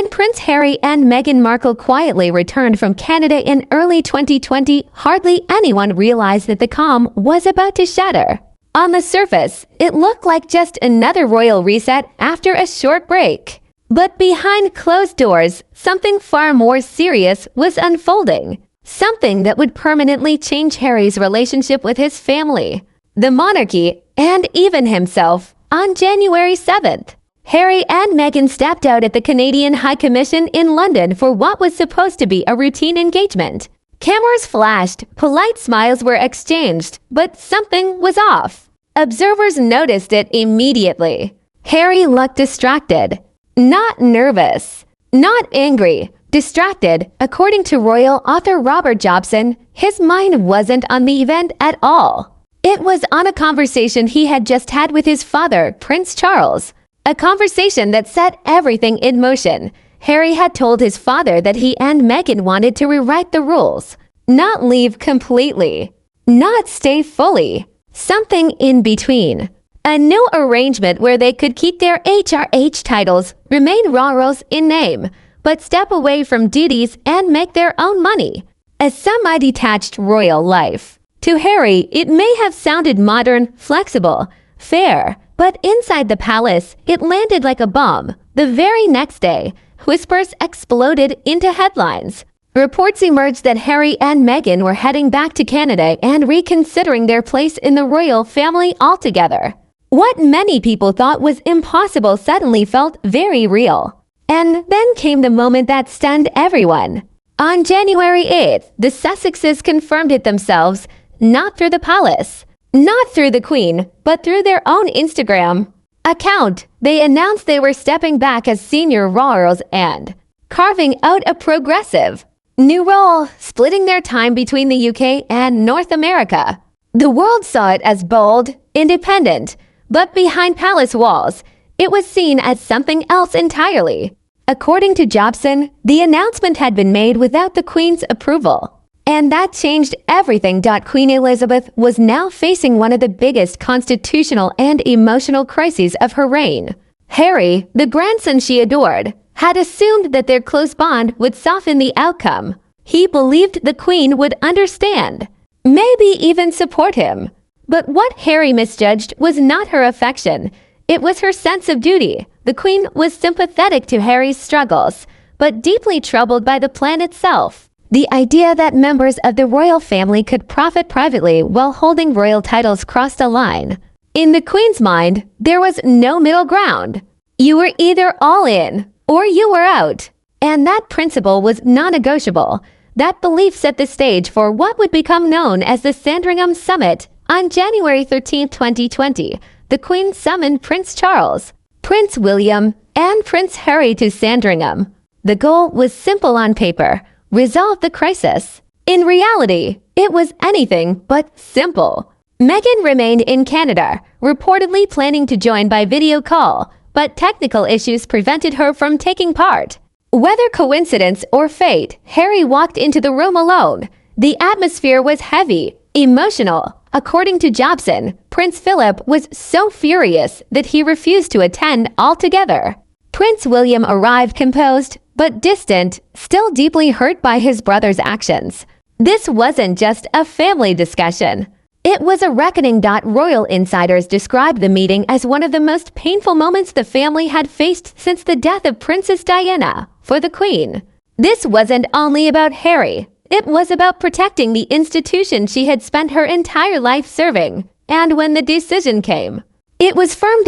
When Prince Harry and Meghan Markle quietly returned from Canada in early 2020, hardly anyone realized that the calm was about to shatter. On the surface, it looked like just another royal reset after a short break. But behind closed doors, something far more serious was unfolding. Something that would permanently change Harry's relationship with his family, the monarchy, and even himself. On January 7th, Harry and Meghan stepped out at the Canadian High Commission in London for what was supposed to be a routine engagement. Cameras flashed, polite smiles were exchanged, but something was off. Observers noticed it immediately. Harry looked distracted, not nervous, not angry, distracted. According to royal author Robert Jobson, his mind wasn't on the event at all. It was on a conversation he had just had with his father, Prince Charles. A conversation that set everything in motion. Harry had told his father that he and Meghan wanted to rewrite the rules. Not leave completely. Not stay fully. Something in between. A new arrangement where they could keep their HRH titles, remain royals in name, but step away from duties and make their own money. A semi-detached royal life. To Harry, it may have sounded modern, flexible, fair, but inside the palace, it landed like a bomb. The very next day, whispers exploded into headlines. Reports emerged that Harry and Meghan were heading back to Canada and reconsidering their place in the royal family altogether. What many people thought was impossible suddenly felt very real. And then came the moment that stunned everyone. On January 8th, the Sussexes confirmed it themselves, not through the palace. Not through the Queen, but through their own Instagram account. They announced they were stepping back as senior royals and carving out a progressive new role, splitting their time between the UK and North America. The world saw it as bold, independent, but behind palace walls, it was seen as something else entirely. According to Jobson, the announcement had been made without the Queen's approval. And that changed everything. Queen Elizabeth was now facing one of the biggest constitutional and emotional crises of her reign. Harry, the grandson she adored, had assumed that their close bond would soften the outcome. He believed the Queen would understand, maybe even support him. But what Harry misjudged was not her affection. It was her sense of duty. The Queen was sympathetic to Harry's struggles, but deeply troubled by the plan itself. The idea that members of the royal family could profit privately while holding royal titles crossed a line. In the Queen's mind, there was no middle ground. You were either all in, or you were out. And that principle was non-negotiable. That belief set the stage for what would become known as the Sandringham Summit. On January 13, 2020, the Queen summoned Prince Charles, Prince William, and Prince Harry to Sandringham. The goal was simple on paper: resolve the crisis. In reality, it was anything but simple. Meghan remained in Canada, reportedly planning to join by video call, but technical issues prevented her from taking part. Whether coincidence or fate, Harry walked into the room alone. The atmosphere was heavy, emotional. According to Jobson, Prince Philip was so furious that he refused to attend altogether. Prince William arrived composed, but distant, still deeply hurt by his brother's actions. This wasn't just a family discussion. It was a reckoning. Royal insiders described the meeting as one of the most painful moments the family had faced since the death of Princess Diana. For the Queen, this wasn't only about Harry. It was about protecting the institution she had spent her entire life serving. And when the decision came, it was firm.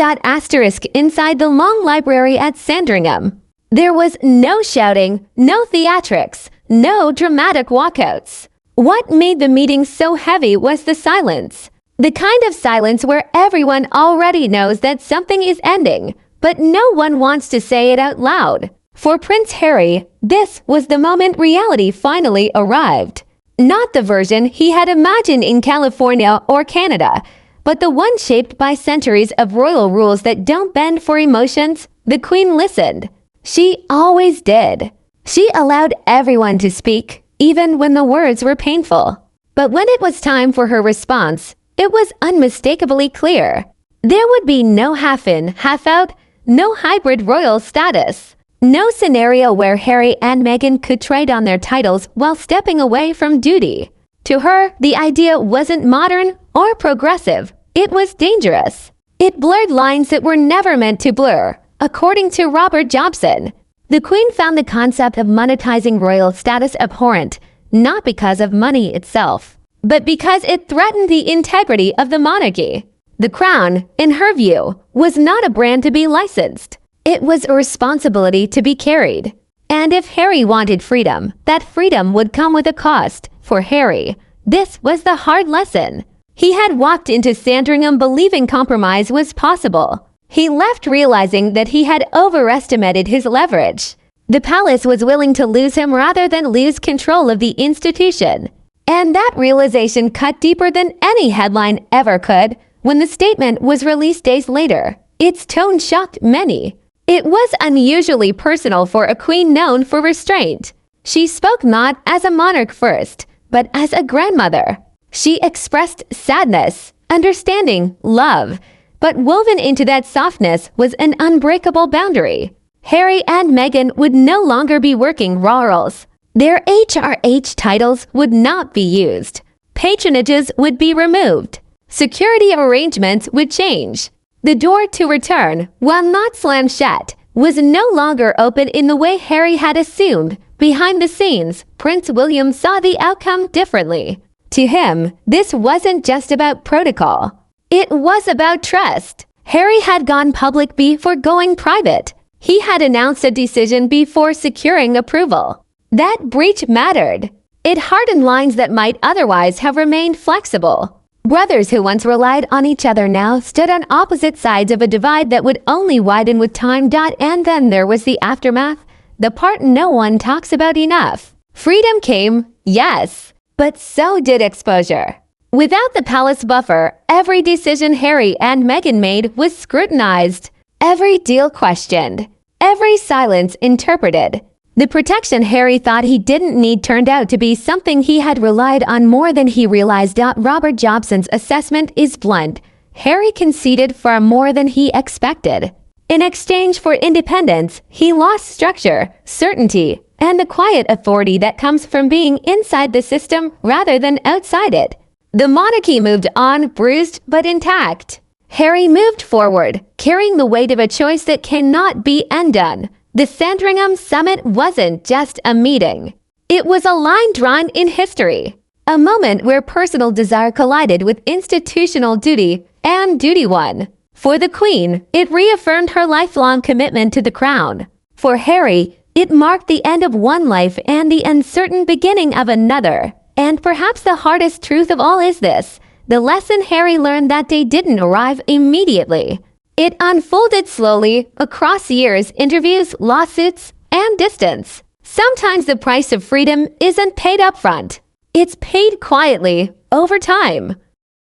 Inside the long library at Sandringham, there was no shouting, no theatrics, no dramatic walkouts. What made the meeting so heavy was the silence. The kind of silence where everyone already knows that something is ending, but no one wants to say it out loud. For Prince Harry, this was the moment reality finally arrived. Not the version he had imagined in California or Canada, but the one shaped by centuries of royal rules that don't bend for emotions. The Queen listened. She always did. She allowed everyone to speak, even when the words were painful. But when it was time for her response, it was unmistakably clear. There would be no half in, half out, no hybrid royal status. No scenario where Harry and Meghan could trade on their titles while stepping away from duty. To her, the idea wasn't modern or progressive. It was dangerous. It blurred lines that were never meant to blur, according to Robert Jobson. The Queen found the concept of monetizing royal status abhorrent, not because of money itself, but because it threatened the integrity of the monarchy. The crown, in her view, was not a brand to be licensed. It was a responsibility to be carried. And if Harry wanted freedom, that freedom would come with a cost. For Harry, this was the hard lesson. He had walked into Sandringham believing compromise was possible. He left realizing that he had overestimated his leverage. The palace was willing to lose him rather than lose control of the institution. And that realization cut deeper than any headline ever could when the statement was released days later. Its tone shocked many. It was unusually personal for a queen known for restraint. She spoke not as a monarch first, but as a grandmother. She expressed sadness, understanding, love, but woven into that softness was an unbreakable boundary. Harry and Meghan would no longer be working royals. Their HRH titles would not be used. Patronages would be removed. Security arrangements would change. The door to return, while not slammed shut, was no longer open in the way Harry had assumed. Behind the scenes, Prince William saw the outcome differently. To him, this wasn't just about protocol. It was about trust. Harry had gone public before going private. He had announced a decision before securing approval. That breach mattered. It hardened lines that might otherwise have remained flexible. Brothers who once relied on each other now stood on opposite sides of a divide that would only widen with time. And then there was the aftermath, the part no one talks about enough. Freedom came, yes, but so did exposure. Without the palace buffer, every decision Harry and Meghan made was scrutinized, every deal questioned, every silence interpreted. The protection Harry thought he didn't need turned out to be something he had relied on more than he realized. Robert Jobson's assessment is blunt. Harry conceded far more than he expected. In exchange for independence, he lost structure, certainty, and the quiet authority that comes from being inside the system rather than outside it. The monarchy moved on, bruised but intact. Harry moved forward, carrying the weight of a choice that cannot be undone. The Sandringham Summit wasn't just a meeting. It was a line drawn in history. A moment where personal desire collided with institutional duty, and duty won. For the Queen, it reaffirmed her lifelong commitment to the crown. For Harry, it marked the end of one life and the uncertain beginning of another. And perhaps the hardest truth of all is this: the lesson Harry learned that day didn't arrive immediately. It unfolded slowly across years, interviews, lawsuits, and distance. Sometimes the price of freedom isn't paid up front. It's paid quietly over time.